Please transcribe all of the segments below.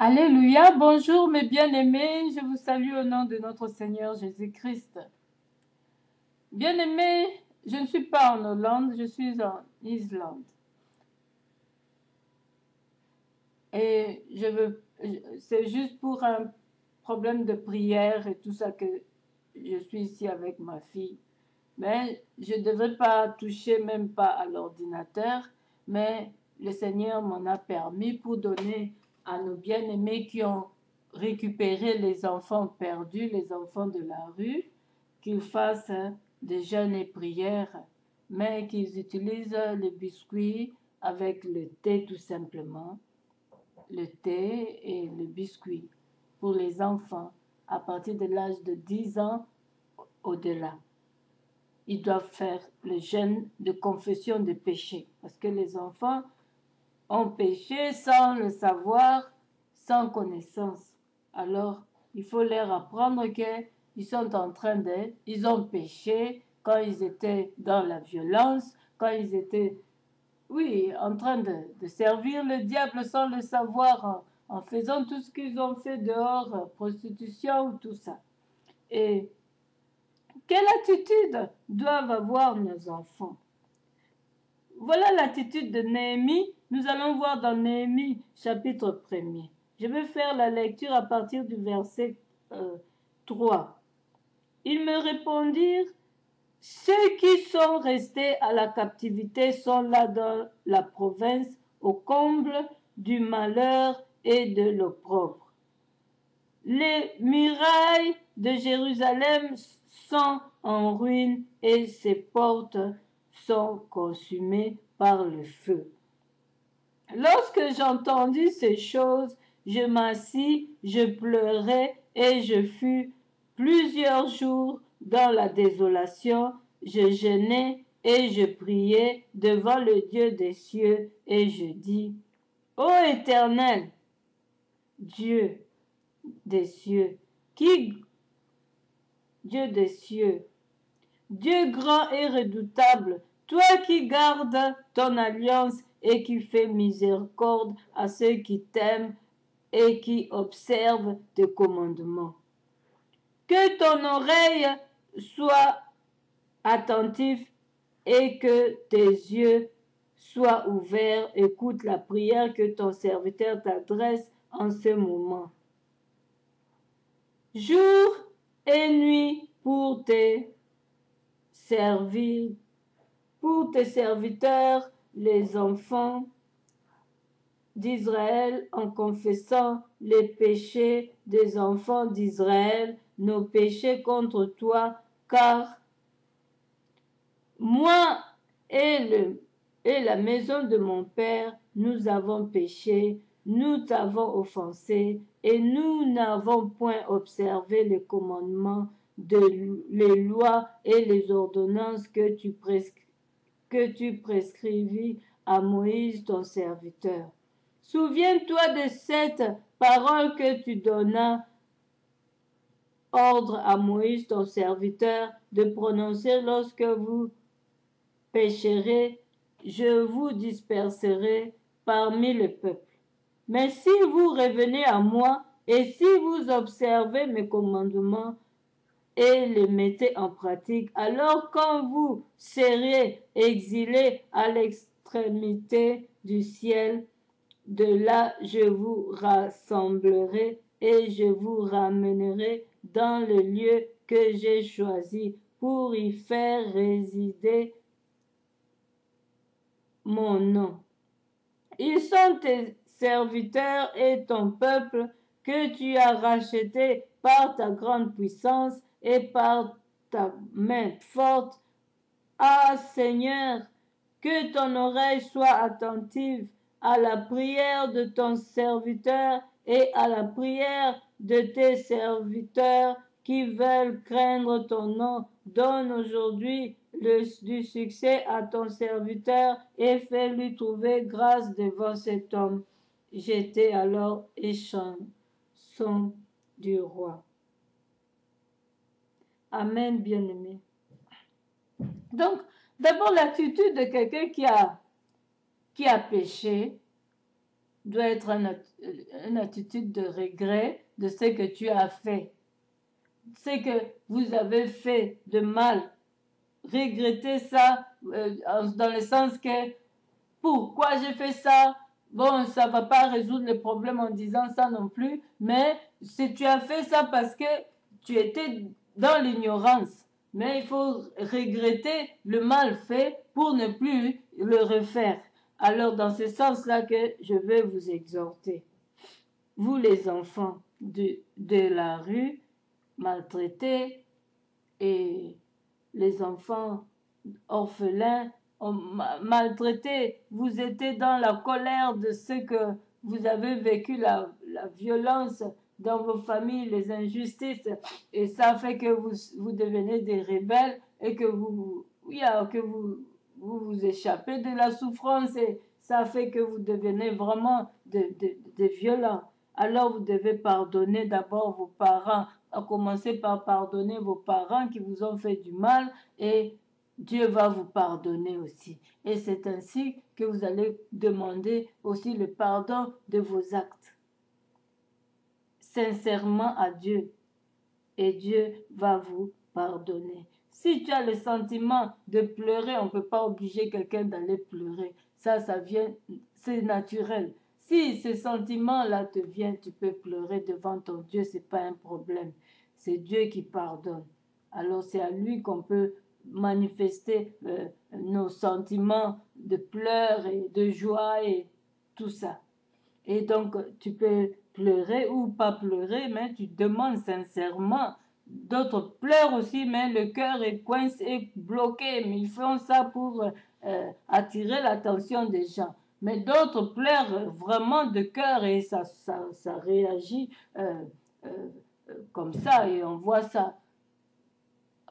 Alléluia, bonjour mes bien-aimés, je vous salue au nom de notre Seigneur Jésus-Christ. Bien-aimés, je ne suis pas en Hollande, je suis en Islande. Et c'est juste pour un problème de prière et tout ça que je suis ici avec ma fille. Mais je ne devrais pas toucher même pas à l'ordinateur, mais le Seigneur m'en a permis pour donner à nos bien-aimés qui ont récupéré les enfants perdus, les enfants de la rue, qu'ils fassent des jeûnes et prières, mais qu'ils utilisent les biscuits avec le thé tout simplement, le thé et le biscuit pour les enfants à partir de l'âge de 10 ans au-delà. Ils doivent faire le jeûne de confession de péché. Parce que les enfants ont péché sans le savoir, sans connaissance. Alors, il faut leur apprendre qu'ils sont en train de... Ils ont péché quand ils étaient dans la violence, quand ils étaient, oui, en train de servir le diable sans le savoir, en faisant tout ce qu'ils ont fait dehors, prostitution ou tout ça. Et quelle attitude doivent avoir nos enfants? Voilà l'attitude de Néhémie. Nous allons voir dans Néhémie chapitre 1er. Je vais faire la lecture à partir du verset 3. Ils me répondirent, ceux qui sont restés à la captivité sont là dans la province au comble du malheur et de l'opprobre. Les murailles de Jérusalem sont en ruine et ses portes sont consumées par le feu. Lorsque j'entendis ces choses, je m'assis, je pleurai et je fus plusieurs jours dans la désolation. Je jeûnai et je priai devant le Dieu des cieux et je dis, ô Éternel, Dieu des cieux, Dieu des cieux, Dieu grand et redoutable, toi qui gardes ton alliance et qui fais miséricorde à ceux qui t'aiment et qui observent tes commandements. Que ton oreille soit attentive et que tes yeux soient ouverts. Écoute la prière que ton serviteur t'adresse en ce moment. Jour et nuit pour tes serviteurs, les enfants d'Israël, en confessant les péchés des enfants d'Israël, nos péchés contre toi, car moi et la maison de mon Père, nous avons péché, nous t'avons offensé, et nous n'avons point observé les commandements, les lois et les ordonnances que tu prescrivis à Moïse ton serviteur. Souviens-toi de cette parole que tu donnas ordre à Moïse ton serviteur de prononcer lorsque vous pécherez, je vous disperserai parmi le peuple. Mais si vous revenez à moi et si vous observez mes commandements et les mettez en pratique, alors quand vous serez exilés à l'extrémité du ciel, de là je vous rassemblerai et je vous ramènerai dans le lieu que j'ai choisi pour y faire résider mon nom. Ils sont tes serviteurs et ton peuple que tu as racheté par ta grande puissance et par ta main forte. Ah Seigneur, que ton oreille soit attentive à la prière de ton serviteur et à la prière de tes serviteurs qui veulent craindre ton nom. Donne aujourd'hui du succès à ton serviteur et fais-lui trouver grâce devant cet homme. J'étais alors échanson du roi. Amen, bien-aimé. Donc, d'abord, l'attitude de quelqu'un qui a péché doit être une attitude de regret de ce que tu as fait. Ce que vous avez fait de mal. Regretter ça dans le sens que pourquoi j'ai fait ça? Bon, ça ne va pas résoudre le problème en disant ça non plus, mais si tu as fait ça parce que tu étais dans l'ignorance, mais il faut regretter le mal fait pour ne plus le refaire. Alors, dans ce sens-là que je vais vous exhorter, vous les enfants de la rue, maltraités, et les enfants orphelins, maltraités, vous étiez dans la colère de ce que vous avez vécu, la violence dans vos familles, les injustices, et ça fait que vous devenez des rebelles et que vous échappez de la souffrance et ça fait que vous devenez vraiment des violents. Alors vous devez pardonner d'abord vos parents, à commencer par pardonner vos parents qui vous ont fait du mal et Dieu va vous pardonner aussi. Et c'est ainsi que vous allez demander aussi le pardon de vos actes. Sincèrement à Dieu. Et Dieu va vous pardonner. Si tu as le sentiment de pleurer, on ne peut pas obliger quelqu'un d'aller pleurer. Ça vient, c'est naturel. Si ce sentiment-là te vient, tu peux pleurer devant ton Dieu, ce n'est pas un problème. C'est Dieu qui pardonne. Alors c'est à lui qu'on peut manifester nos sentiments de pleurs et de joie et tout ça. Et donc, tu peux pleurer ou pas pleurer, mais tu demandes sincèrement. D'autres pleurent aussi, mais le cœur est coincé, est bloqué. Mais ils font ça pour attirer l'attention des gens. Mais d'autres pleurent vraiment de cœur et ça réagit comme ça. Et on voit ça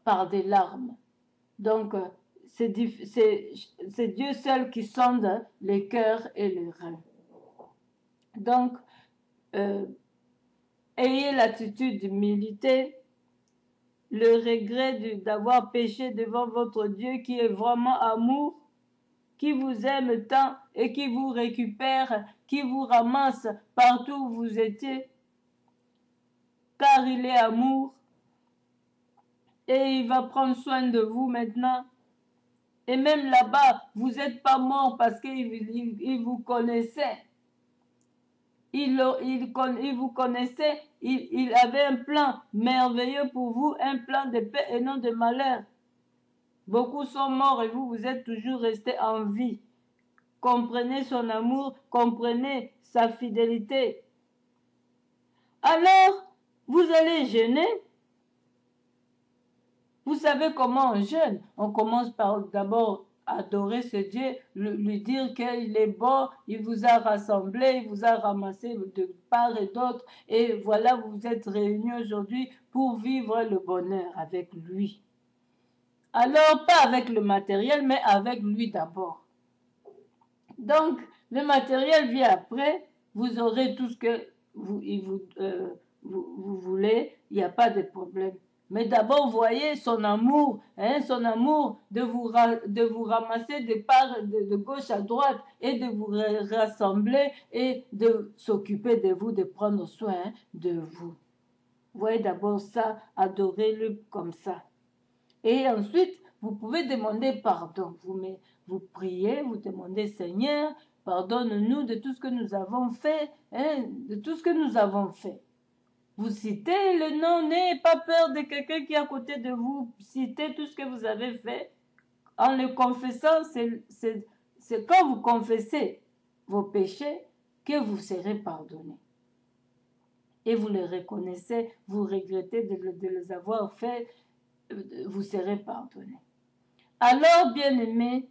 par des larmes. Donc, c'est Dieu seul qui sonde les cœurs et les reins. Donc, ayez l'attitude d'humilité, le regret d'avoir péché devant votre Dieu qui est vraiment amour, qui vous aime tant et qui vous récupère, qui vous ramasse partout où vous étiez, car il est amour et il va prendre soin de vous maintenant. Et même là-bas, vous n'êtes pas mort parce qu'il vous connaissait. Il vous connaissait, il avait un plan merveilleux pour vous, un plan de paix et non de malheur. Beaucoup sont morts et vous êtes toujours restés en vie. Comprenez son amour, comprenez sa fidélité. Alors, vous allez jeûner. Vous savez comment on jeûne? On commence par d'abord adorer ce Dieu, lui dire qu'il est bon, il vous a rassemblé, il vous a ramassé de part et d'autre, et voilà, vous êtes réunis aujourd'hui pour vivre le bonheur avec lui. Alors, pas avec le matériel, mais avec lui d'abord. Donc, le matériel vient après, vous aurez tout ce que vous voulez, il n'y a pas de problème. Mais d'abord, voyez son amour de vous ramasser de gauche à droite et de vous rassembler et de s'occuper de vous, de prendre soin de vous. Voyez d'abord ça, adorez-le comme ça. Et ensuite, vous pouvez demander pardon. Vous priez, vous demandez, Seigneur, pardonne-nous de tout ce que nous avons fait, de tout ce que nous avons fait. Vous citez le nom, n'ayez pas peur de quelqu'un qui est à côté de vous. Citez tout ce que vous avez fait. En le confessant, c'est quand vous confessez vos péchés que vous serez pardonné. Et vous les reconnaissez, vous regrettez de les avoir fait, vous serez pardonné. Alors, bien-aimés,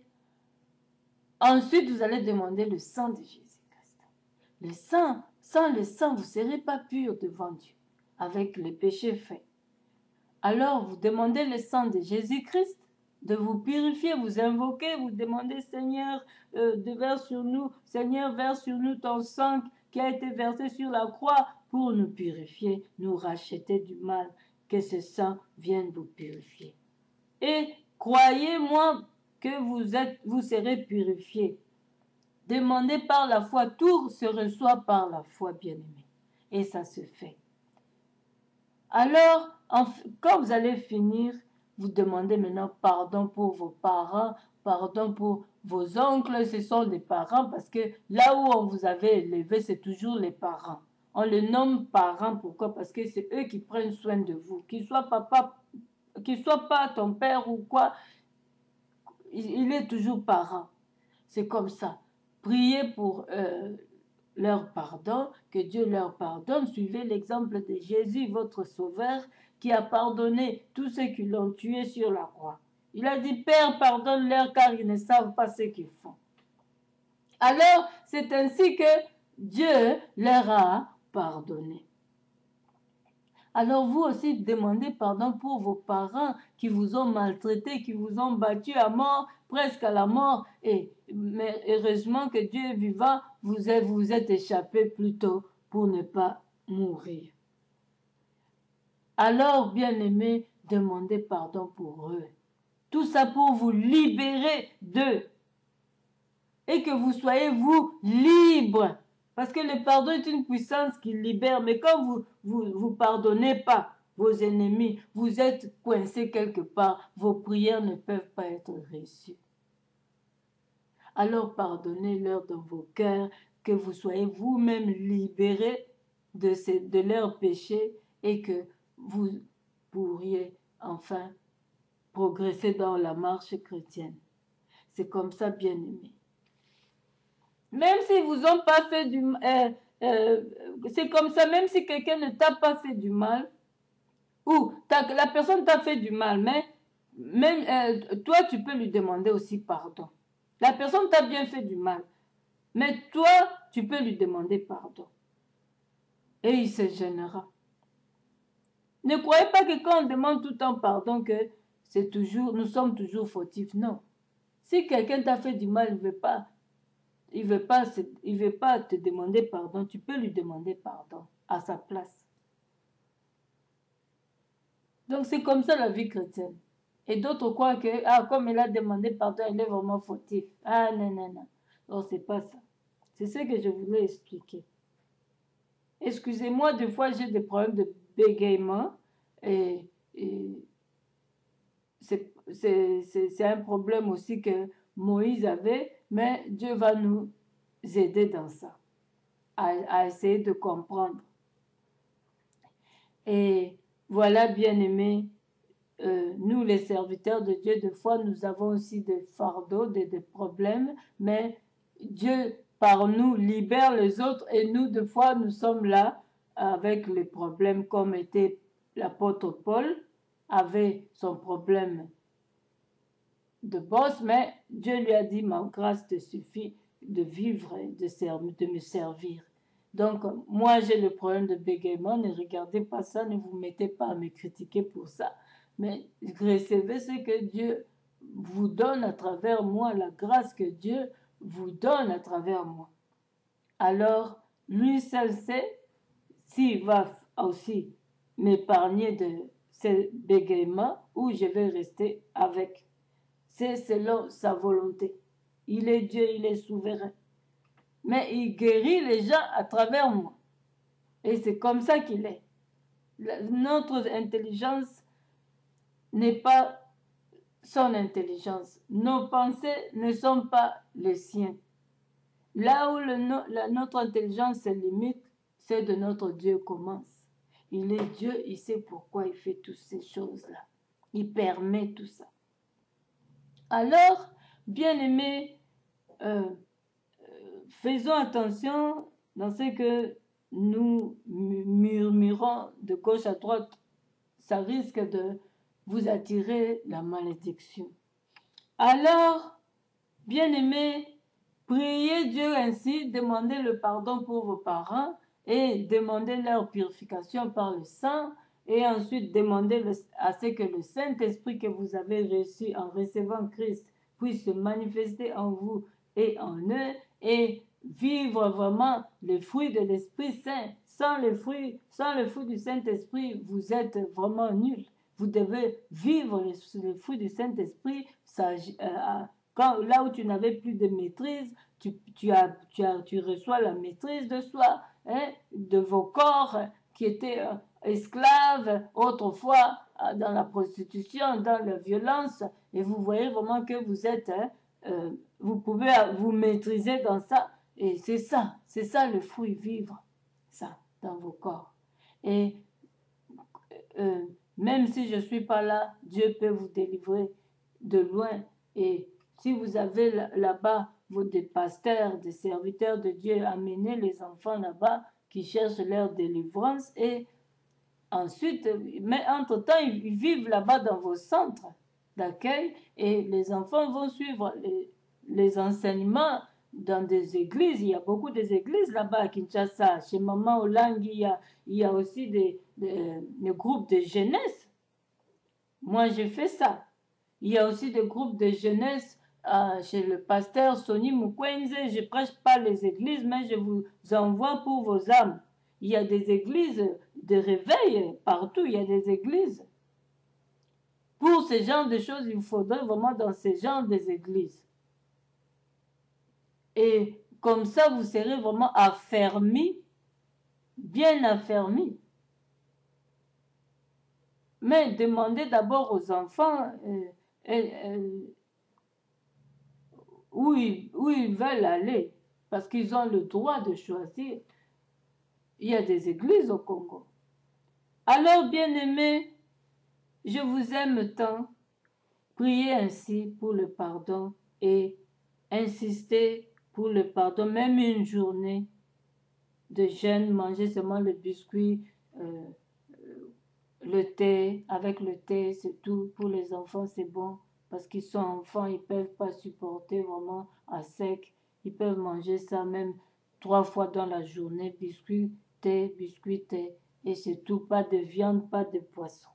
ensuite vous allez demander le sang de Jésus-Christ. Le sang, sans le sang, vous ne serez pas pur devant Dieu, avec les péchés faits. Alors, vous demandez le sang de Jésus-Christ, de vous purifier, vous invoquez, vous demandez, Seigneur, verse sur nous, Seigneur, verse sur nous ton sang qui a été versé sur la croix pour nous purifier, nous racheter du mal, que ce sang vienne vous purifier. Et croyez-moi que vous serez purifiés. Demandez par la foi, tout se reçoit par la foi, bien-aimé. Et ça se fait. Alors, quand vous allez finir, vous demandez maintenant pardon pour vos parents, pardon pour vos oncles, ce sont des parents, parce que là où on vous avait élevé, c'est toujours les parents. On les nomme parents, pourquoi? Parce que c'est eux qui prennent soin de vous. Qu'il soit papa, qu'il soit pas ton père ou quoi, il est toujours parent. C'est comme ça. Priez pour leur pardon, que Dieu leur pardonne. Suivez l'exemple de Jésus, votre sauveur, qui a pardonné tous ceux qui l'ont tué sur la croix. Il a dit, Père, pardonne-leur car ils ne savent pas ce qu'ils font. Alors, c'est ainsi que Dieu leur a pardonné. Alors vous aussi demandez pardon pour vos parents qui vous ont maltraité, qui vous ont battu à mort, presque à la mort. Mais heureusement que Dieu est vivant, vous êtes échappé plus tôt pour ne pas mourir. Alors, bien-aimés, demandez pardon pour eux. Tout ça pour vous libérer d'eux. Et que vous soyez, vous, libres. Parce que le pardon est une puissance qui libère. Mais quand vous pardonnez pas vos ennemis, vous êtes coincé quelque part. Vos prières ne peuvent pas être reçues. Alors pardonnez-leur dans vos cœurs, que vous soyez vous-même libérés de leurs péchés et que vous pourriez enfin progresser dans la marche chrétienne. C'est comme ça, bien-aimés. Même s'ils vous ont pas fait du mal, c'est comme ça, même si quelqu'un ne t'a pas fait du mal, ou la personne t'a fait du mal, mais même toi, tu peux lui demander aussi pardon. La personne t'a bien fait du mal, mais toi, tu peux lui demander pardon. Et il se gênera. Ne croyez pas que quand on demande tout le temps pardon, que nous sommes toujours fautifs. Non. Si quelqu'un t'a fait du mal, il veut pas te demander pardon, tu peux lui demander pardon à sa place. Donc c'est comme ça la vie chrétienne. Et d'autres croient que, comme il a demandé pardon, il est vraiment fautif. Ah non, non, non. Non, c'est pas ça. C'est ce que je voulais expliquer. Excusez-moi, des fois j'ai des problèmes de bégaiement et c'est un problème aussi que Moïse avait, mais Dieu va nous aider dans ça, à essayer de comprendre. Et voilà, bien-aimés, nous les serviteurs de Dieu, des fois nous avons aussi des fardeaux, des problèmes, mais Dieu par nous libère les autres et nous, des fois, nous sommes là avec les problèmes comme était l'apôtre Paul avait son problème de boss, mais Dieu lui a dit, ma grâce te suffit de vivre et de me servir. Donc, moi, j'ai le problème de bégaiement, ne regardez pas ça, ne vous mettez pas à me critiquer pour ça. Mais recevez ce que Dieu vous donne à travers moi, la grâce que Dieu vous donne à travers moi. Alors, lui seul sait s'il va aussi m'épargner de ce bégaiement ou je vais rester avec. C'est selon sa volonté. Il est Dieu, il est souverain. Mais il guérit les gens à travers moi. Et c'est comme ça qu'il est. Notre intelligence n'est pas son intelligence. Nos pensées ne sont pas les siens. Là où notre intelligence se limite, c'est de notre Dieu commence. Il est Dieu, il sait pourquoi il fait toutes ces choses-là. Il permet tout ça. Alors, bien-aimés, faisons attention dans ce que nous murmurons de gauche à droite. Ça risque de vous attirer la malédiction. Alors, bien-aimés, priez Dieu ainsi, demandez le pardon pour vos parents et demandez leur purification par le sang et ensuite demandez à ce que le Saint-Esprit que vous avez reçu en recevant Christ puisse se manifester en vous et en eux et vivre vraiment les fruits de l'Esprit Saint. Sans le fruit du Saint-Esprit, vous êtes vraiment nuls. Vous devez vivre les fruits du Saint-Esprit là où tu n'avais plus de maîtrise, tu reçois la maîtrise de soi, hein, de vos corps qui étaient esclaves autrefois dans la prostitution, dans la violence, et vous voyez vraiment que vous êtes, vous pouvez vous maîtriser dans ça, et c'est ça le fruit, vivre ça dans vos corps. Et même si je ne suis pas là, Dieu peut vous délivrer de loin. Et si vous avez là-bas des pasteurs, des serviteurs de Dieu, amenez les enfants là-bas qui cherchent leur délivrance. Et ensuite, mais entre-temps, ils vivent là-bas dans vos centres d'accueil et les enfants vont suivre les enseignements dans des églises. Il y a beaucoup des églises là-bas à Kinshasa. Chez Maman Olang, il y a aussi des groupes de jeunesse. Moi, j'ai fait ça. Il y a aussi des groupes de jeunesse chez le pasteur Sonny Mukwenze. Je ne prêche pas les églises, mais je vous envoie pour vos âmes. Il y a des églises de réveil partout. Il y a des églises. Pour ce genre de choses, il faudrait vraiment dans ce genre des églises. Et comme ça, vous serez vraiment affermis, bien affermis. Mais demandez d'abord aux enfants où ils veulent aller, parce qu'ils ont le droit de choisir. Il y a des églises au Congo. Alors, bien-aimés, je vous aime tant. Priez ainsi pour le pardon et insistez pour le pardon, même une journée de jeûne, mangez seulement le biscuit, le thé, avec le thé, c'est tout. Pour les enfants, c'est bon, parce qu'ils sont enfants, ils ne peuvent pas supporter vraiment à sec. Ils peuvent manger ça même 3 fois dans la journée, biscuit, thé, et c'est tout, pas de viande, pas de poisson.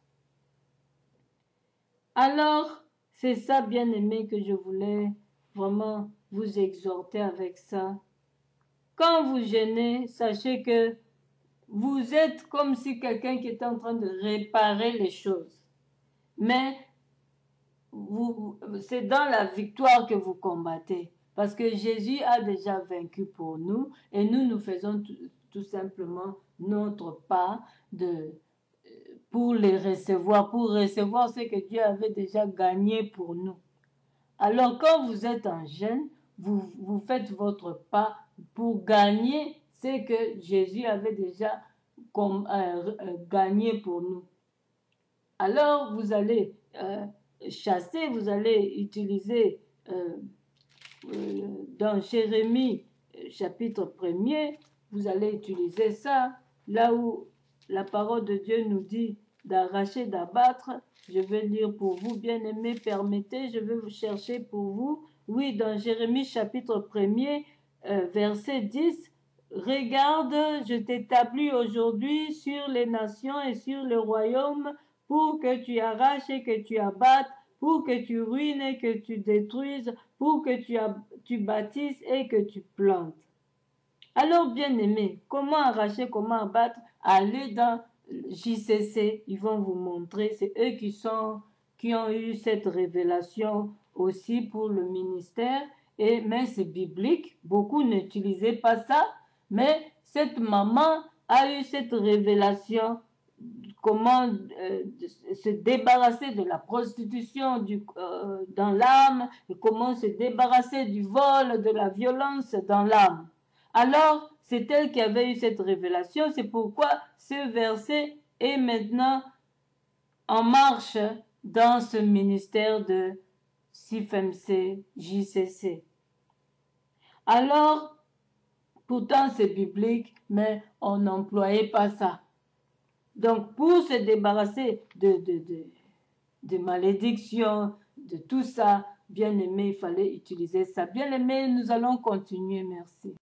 Alors, c'est ça, bien-aimé, que je voulais vraiment vous exhorter avec ça. Quand vous jeûnez, sachez que vous êtes comme si quelqu'un qui était en train de réparer les choses. Mais c'est dans la victoire que vous combattez. Parce que Jésus a déjà vaincu pour nous et nous faisons tout simplement notre part pour les recevoir, pour recevoir ce que Dieu avait déjà gagné pour nous. Alors quand vous êtes en jeûne, vous faites votre pas pour gagner ce que Jésus avait déjà gagné pour nous. Alors vous allez chasser, vous allez utiliser dans Jérémie chapitre 1er, vous allez utiliser ça, là où la parole de Dieu nous dit d'arracher, d'abattre. Je vais lire pour vous, bien-aimés, permettez, je vais vous chercher pour vous. Oui, dans Jérémie chapitre 1er, verset 10, « Regarde, je t'établis aujourd'hui sur les nations et sur le royaume pour que tu arraches et que tu abattes, pour que tu ruines et que tu détruises, pour que tu bâtisses et que tu plantes. » Alors, bien-aimés, comment arracher, comment abattre? Allez dans JCC, ils vont vous montrer. C'est eux qui ont eu cette révélation aussi pour le ministère. Mais c'est biblique. Beaucoup n'utilisaient pas ça. Mais cette maman a eu cette révélation. Comment se débarrasser de la prostitution dans l'âme, et comment se débarrasser du vol, de la violence dans l'âme. Alors, c'est elle qui avait eu cette révélation, c'est pourquoi ce verset est maintenant en marche dans ce ministère de CIFMC, JCC. Alors, pourtant c'est biblique, mais on n'employait pas ça. Donc, pour se débarrasser de malédictions, de tout ça, bien aimé, il fallait utiliser ça. Bien aimé, nous allons continuer. Merci.